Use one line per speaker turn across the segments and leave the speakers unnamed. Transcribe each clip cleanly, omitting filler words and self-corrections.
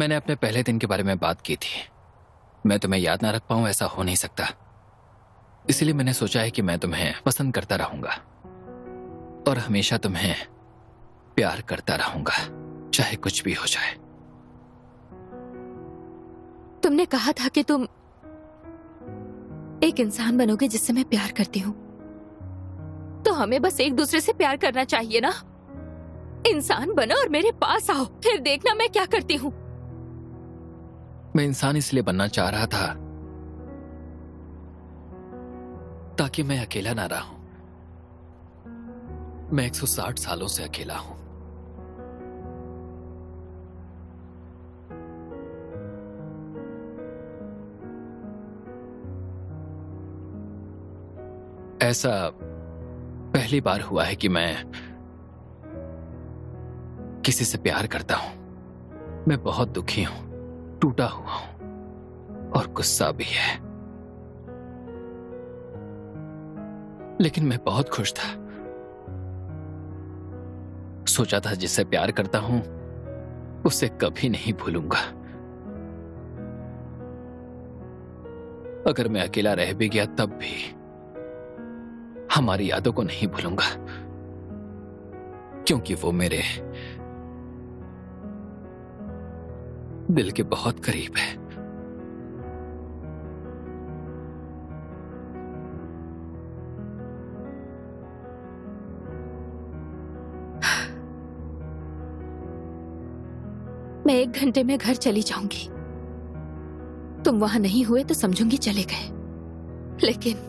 मैंने अपने पहले दिन के बारे में बात की थी। मैं तुम्हें याद ना रख पाऊं ऐसा हो नहीं सकता। इसलिए मैंने सोचा है कि मैं तुम्हें पसंद करता रहूंगा और हमेशा तुम्हें प्यार करता रहूंगा, चाहे कुछ भी हो जाए।
तुमने कहा था कि तुम एक इंसान बनोगे जिससे मैं प्यार करती हूँ, तो हमें बस एक दूसरे से प्यार करना चाहिए ना। इंसान बनो और मेरे पास आओ, फिर देखना मैं क्या करती हूँ।
मैं इंसान इसलिए बनना चाह रहा था ताकि मैं अकेला ना रहूं। मैं 160 सालों से अकेला हूं। ऐसा पहली बार हुआ है कि मैं किसी से प्यार करता हूं। मैं बहुत दुखी हूं, टूटा हुआ हूं और गुस्सा भी है, लेकिन मैं बहुत खुश था। सोचा था जिससे प्यार करता हूं उसे कभी नहीं भूलूंगा। अगर मैं अकेला रह भी गया तब भी हमारी यादों को नहीं भूलूंगा, क्योंकि वो मेरे दिल के बहुत करीब है।
मैं 1 घंटे में घर चली जाऊंगी। तुम वहां नहीं हुए तो समझूंगी चले गए, लेकिन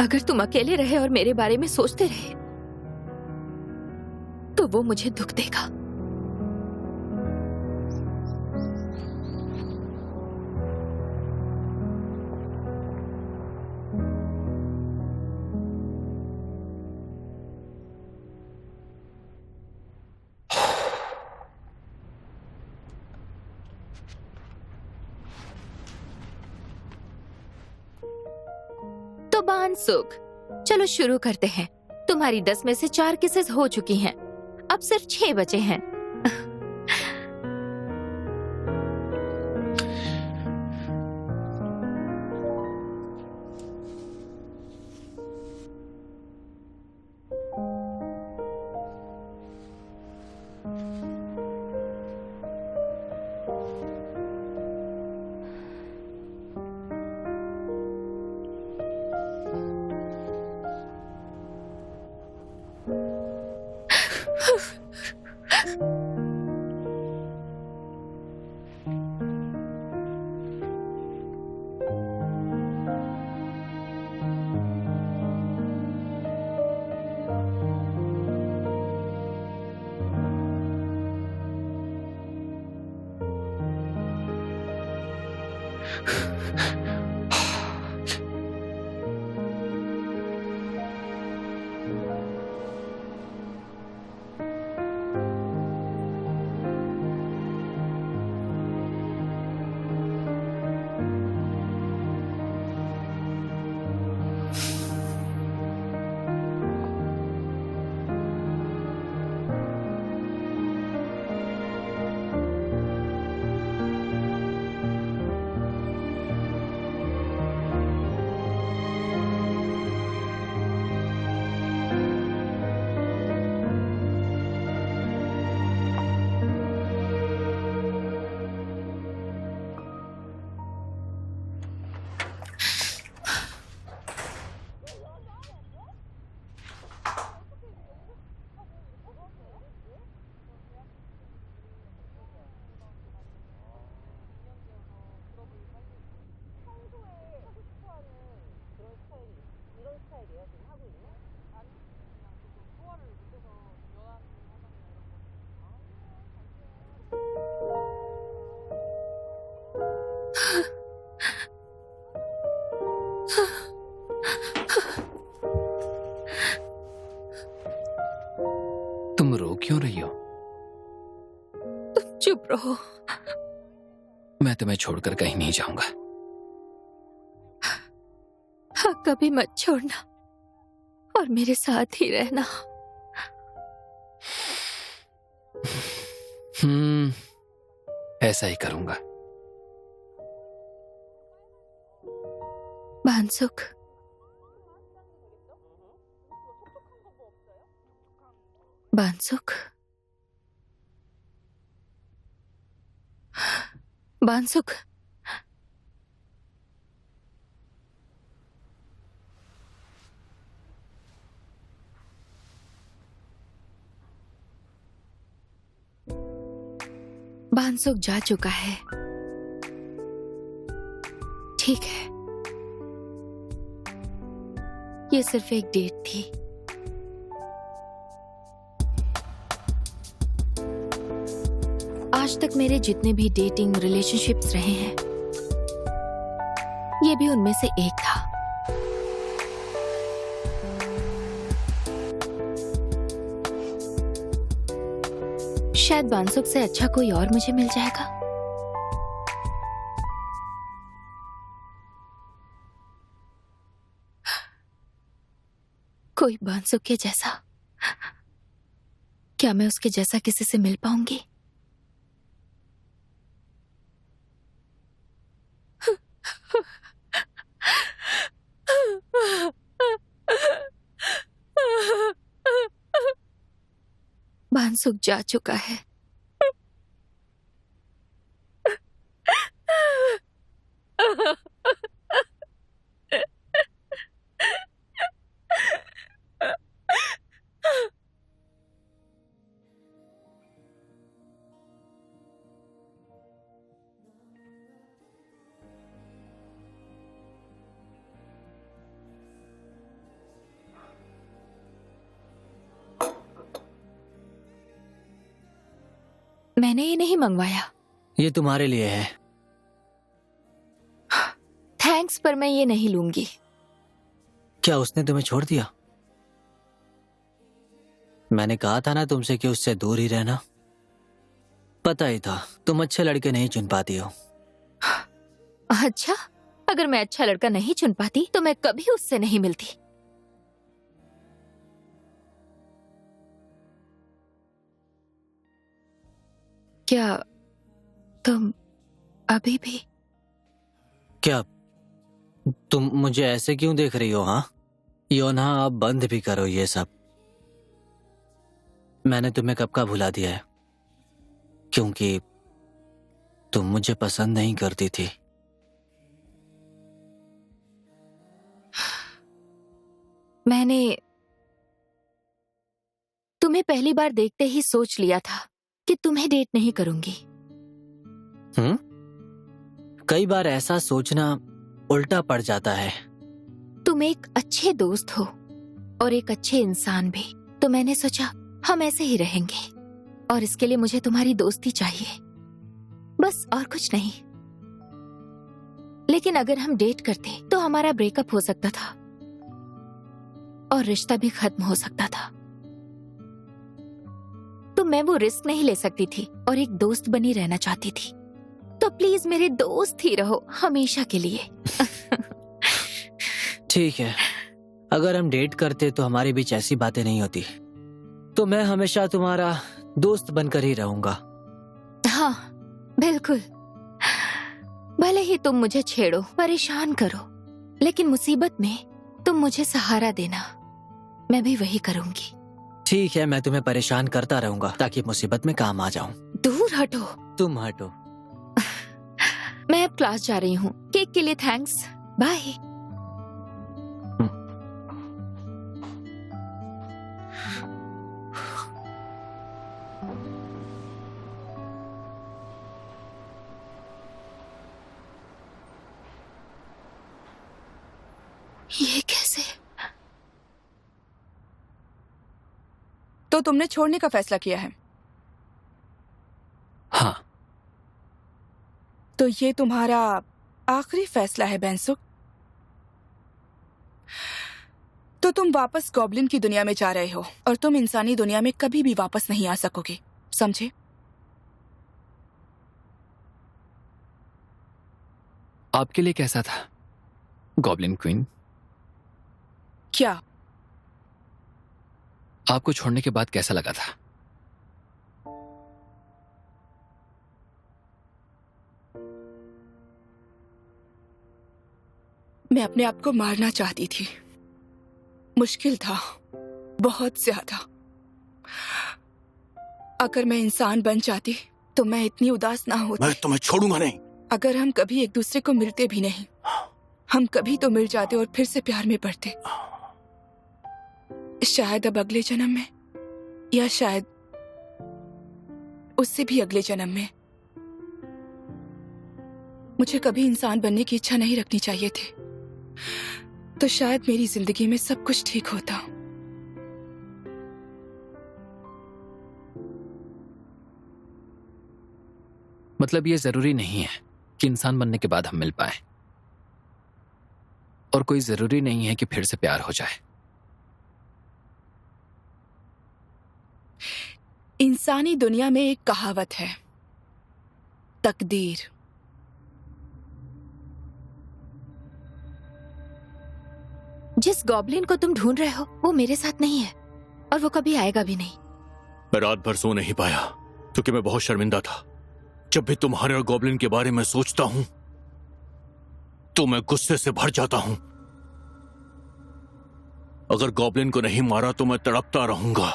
अगर तुम अकेले रहे और मेरे बारे में सोचते रहे तो वो मुझे दुख देगा। तो बानसुक, चलो शुरू करते हैं। तुम्हारी 10 में से 4 किसेस हो चुकी हैं, अब सिर्फ 6 बचे हैं।
तुम रो क्यों रही हो?
तुम चुप रहो।
मैं तुम्हें छोड़कर कहीं नहीं जाऊंगा।
हाँ, कभी मत छोड़ना और मेरे साथ ही रहना।
ऐसा ही करूंगा।
बानसुक, बानसुक, बानसुक। बानसुक जा चुका है। ठीक है, ये सिर्फ एक डेट थी। आज तक मेरे जितने भी डेटिंग रिलेशनशिप्स रहे हैं, ये भी उनमें से एक था। शायद बानसुक से अच्छा कोई और मुझे मिल जाएगा। कोई बानसुक के जैसा। क्या मैं उसके जैसा किसी से मिल पाऊंगी? बानसुक जा चुका है। मैंने ये नहीं मंगवाया।
ये तुम्हारे लिए है।
थैंक्स, पर मैं ये नहीं लूंगी।
क्या उसने तुम्हें छोड़ दिया? मैंने कहा था ना तुमसे कि उससे दूर ही रहना। पता ही था तुम अच्छे लड़के नहीं चुन पाती हो।
अच्छा, अगर मैं अच्छा लड़का नहीं चुन पाती तो मैं कभी उससे नहीं मिलती। क्या तुम अभी भी?
क्या तुम मुझे ऐसे क्यों देख रही हो? हाँ योना, अब बंद भी करो ये सब। मैंने तुम्हें कब का भुला दिया है, क्योंकि तुम मुझे पसंद नहीं करती थी।
मैंने तुम्हें पहली बार देखते ही सोच लिया था कि तुम्हें डेट नहीं करूंगी।
कई बार ऐसा सोचना उल्टा पड़ जाता है।
तुम एक अच्छे दोस्त हो और एक अच्छे इंसान भी, तो मैंने सोचा हम ऐसे ही रहेंगे और इसके लिए मुझे तुम्हारी दोस्ती चाहिए, बस और कुछ नहीं। लेकिन अगर हम डेट करते तो हमारा ब्रेकअप हो सकता था और रिश्ता भी खत्म हो सकता था। तो मैं वो रिस्क नहीं ले सकती थी और एक दोस्त बनी रहना चाहती थी। तो प्लीज मेरे दोस्त ही रहो हमेशा के लिए।
ठीक है, अगर हम डेट करते तो हमारे बीच ऐसी बातें नहीं होती। तो मैं हमेशा तुम्हारा दोस्त बनकर ही रहूंगा।
हाँ बिल्कुल, भले ही तुम मुझे छेड़ो, परेशान करो, लेकिन मुसीबत में तुम मुझे सहारा देना, मैं भी वही करूंगी।
ठीक है, मैं तुम्हें परेशान करता रहूंगा ताकि मुसीबत में काम आ जाऊं।
दूर हटो।
तुम हटो।
मैं अब क्लास जा रही हूँ। केक के लिए थैंक्स, बाय। ये कैसे?
तो तुमने छोड़ने का फैसला किया है?
हाँ।
तो ये तुम्हारा आखिरी फैसला है बैंसुक? तो तुम वापस गॉब्लिन की दुनिया में जा रहे हो और तुम इंसानी दुनिया में कभी भी वापस नहीं आ सकोगे, समझे?
आपके लिए कैसा था गॉब्लिन क्वीन?
क्या?
आपको छोड़ने के बाद कैसा लगा था?
मैं अपने आप को मारना चाहती थी। मुश्किल था, बहुत ज्यादा। अगर मैं इंसान बन जाती तो मैं इतनी उदास ना होती।
मैं तुम्हें छोड़ूंगा नहीं।
अगर हम कभी एक दूसरे को मिलते भी नहीं, हम कभी तो मिल जाते और फिर से प्यार में पड़ते। शायद अब अगले जन्म में, या शायद उससे भी अगले जन्म में। मुझे कभी इंसान बनने की इच्छा नहीं रखनी चाहिए थी, तो शायद मेरी जिंदगी में सब कुछ ठीक होता।
मतलब ये जरूरी नहीं है कि इंसान बनने के बाद हम मिल पाए, और कोई जरूरी नहीं है कि फिर से प्यार हो जाए।
इंसानी दुनिया में एक कहावत है, तकदीर।
जिस गॉब्लिन को तुम ढूंढ रहे हो वो मेरे साथ नहीं है, और वो कभी आएगा भी नहीं।
मैं रात भर सो नहीं पाया क्योंकि मैं बहुत शर्मिंदा था। जब भी तुम्हारे और गॉब्लिन के बारे में सोचता हूं तो मैं गुस्से से भर जाता हूं। अगर गॉब्लिन को नहीं मारा तो मैं तड़पता रहूंगा।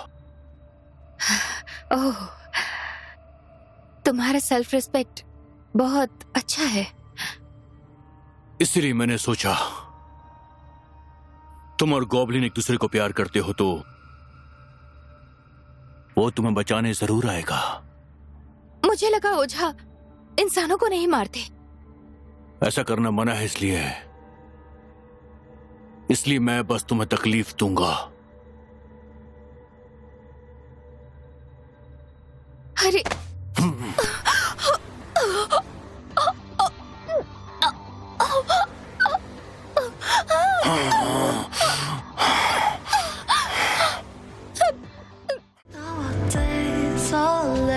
ओह, तुम्हारा सेल्फ रिस्पेक्ट बहुत अच्छा है।
इसलिए मैंने सोचा तुम और गॉब्लिन एक दूसरे को प्यार करते हो तो वो तुम्हें बचाने जरूर आएगा।
मुझे लगा ओझा इंसानों को नहीं मारते।
ऐसा करना मना है, इसलिए मैं बस तुम्हें तकलीफ दूंगा।
अरे
Nowadays, all